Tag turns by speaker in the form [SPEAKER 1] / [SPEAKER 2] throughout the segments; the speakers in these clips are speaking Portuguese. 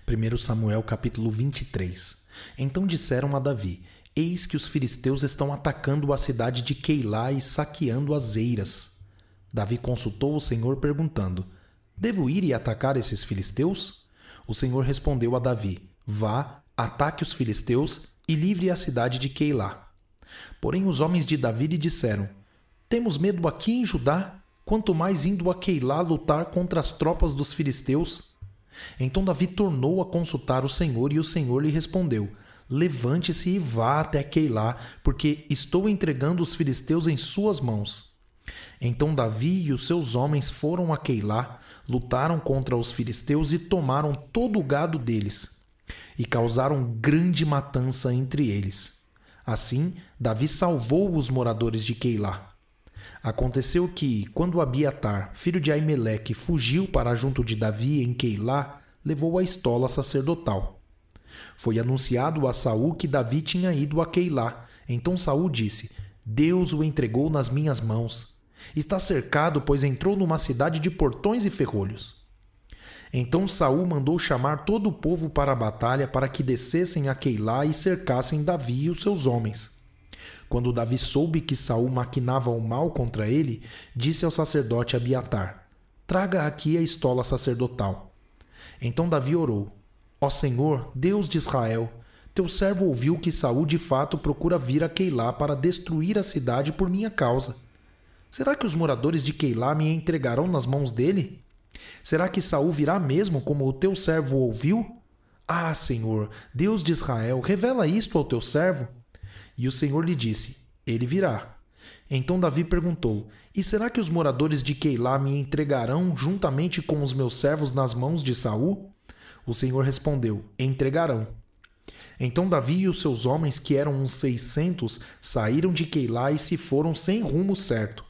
[SPEAKER 1] 1 Samuel capítulo 23. Então disseram a Davi: Eis que os filisteus estão atacando a cidade de Queilá e saqueando as eiras. Davi consultou o Senhor perguntando: Devo ir e atacar esses filisteus? O Senhor respondeu a Davi: Vá, ataque os filisteus e livre a cidade de Queilá. Porém os homens de Davi lhe disseram: Temos medo aqui em Judá, quanto mais indo a Queilá lutar contra as tropas dos filisteus. Então Davi tornou a consultar o Senhor, e o Senhor lhe respondeu: Levante-se e vá até Queilá, porque estou entregando os filisteus em suas mãos. Então Davi e os seus homens foram a Queilá, lutaram contra os filisteus e tomaram todo o gado deles, e causaram grande matança entre eles. Assim, Davi salvou os moradores de Queilá. Aconteceu que, quando Abiatar, filho de Aimeleque, fugiu para junto de Davi em Queilá, levou a estola sacerdotal. Foi anunciado a Saul que Davi tinha ido a Queilá. Então Saul disse: Deus o entregou nas minhas mãos. Está cercado, pois entrou numa cidade de portões e ferrolhos. Então Saul mandou chamar todo o povo para a batalha, para que descessem a Queilá e cercassem Davi e os seus homens. Quando Davi soube que Saul maquinava o mal contra ele, disse ao sacerdote Abiatar: Traga aqui a estola sacerdotal. Então Davi orou: Ó Senhor, Deus de Israel, teu servo ouviu que Saul de fato procura vir a Queilá para destruir a cidade por minha causa. Será que os moradores de Queilá me entregarão nas mãos dele? Será que Saul virá mesmo, como o teu servo ouviu? Ah, Senhor, Deus de Israel, revela isto ao teu servo. E o Senhor lhe disse: Ele virá. Então Davi perguntou: E será que os moradores de Queilá me entregarão juntamente com os meus servos nas mãos de Saul? O Senhor respondeu: Entregarão. Então Davi e os seus homens, que eram uns 600, saíram de Queilá e se foram sem rumo certo.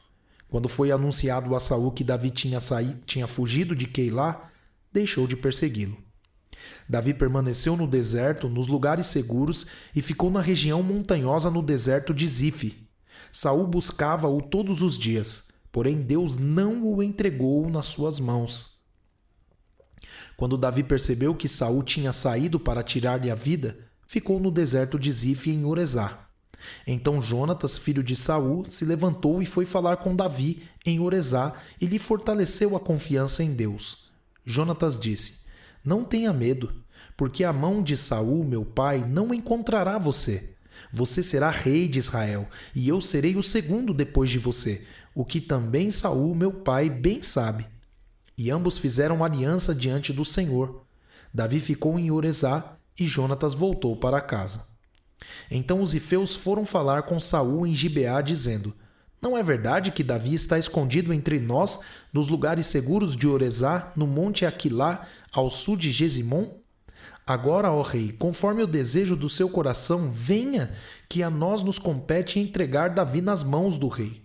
[SPEAKER 1] Quando foi anunciado a Saul que Davi tinha fugido de Queilá, deixou de persegui-lo. Davi permaneceu no deserto, nos lugares seguros, e ficou na região montanhosa no deserto de Zife. Saul buscava-o todos os dias, porém Deus não o entregou nas suas mãos. Quando Davi percebeu que Saul tinha saído para tirar-lhe a vida, ficou no deserto de Zife em Orezá. Então Jonatas, filho de Saul, se levantou e foi falar com Davi em Orezá e lhe fortaleceu a confiança em Deus. Jonatas disse: Não tenha medo, porque a mão de Saul, meu pai, não encontrará você. Você será rei de Israel, e eu serei o segundo depois de você, o que também Saul, meu pai, bem sabe. E ambos fizeram aliança diante do Senhor. Davi ficou em Orezá e Jonatas voltou para casa. Então os ifeus foram falar com Saul em Gibeá, dizendo: Não é verdade que Davi está escondido entre nós, nos lugares seguros de Orezá, no monte Aquilá, ao sul de Gesimom? Agora, ó rei, conforme o desejo do seu coração, venha, que a nós nos compete entregar Davi nas mãos do rei.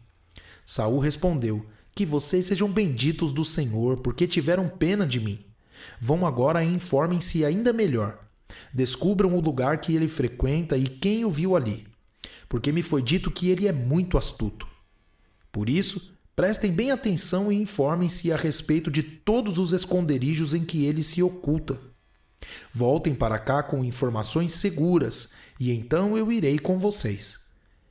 [SPEAKER 1] Saul respondeu: Que vocês sejam benditos do Senhor, porque tiveram pena de mim. Vão agora e informem-se ainda melhor. Descubram o lugar que ele frequenta e quem o viu ali, porque me foi dito que ele é muito astuto. Por isso, prestem bem atenção e informem-se a respeito de todos os esconderijos em que ele se oculta. Voltem para cá com informações seguras, e então eu irei com vocês.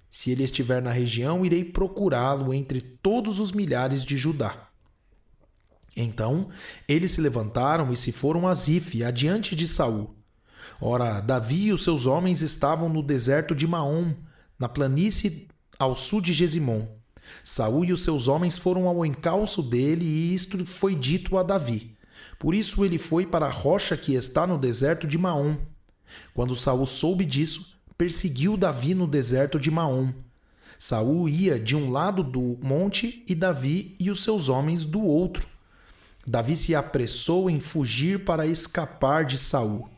[SPEAKER 1] Se ele estiver na região, irei procurá-lo entre todos os milhares de Judá. Então, eles se levantaram e se foram a Zife, adiante de Saul. Ora, Davi e os seus homens estavam no deserto de Maom, na planície ao sul de Gesimom. Saul e os seus homens foram ao encalço dele, e isto foi dito a Davi. Por isso ele foi para a rocha que está no deserto de Maom. Quando Saul soube disso, perseguiu Davi no deserto de Maom. Saul ia de um lado do monte e Davi e os seus homens do outro. Davi se apressou em fugir para escapar de Saul.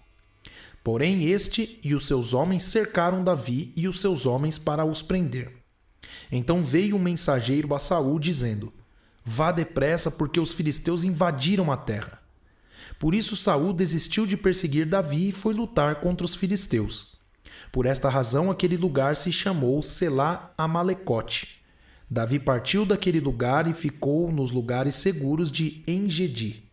[SPEAKER 1] Porém este e os seus homens cercaram Davi e os seus homens para os prender. Então veio um mensageiro a Saul dizendo: Vá depressa, porque os filisteus invadiram a terra. Por isso Saul desistiu de perseguir Davi e foi lutar contra os filisteus. Por esta razão aquele lugar se chamou Selá Amalecote. Davi partiu daquele lugar e ficou nos lugares seguros de En-Gedi.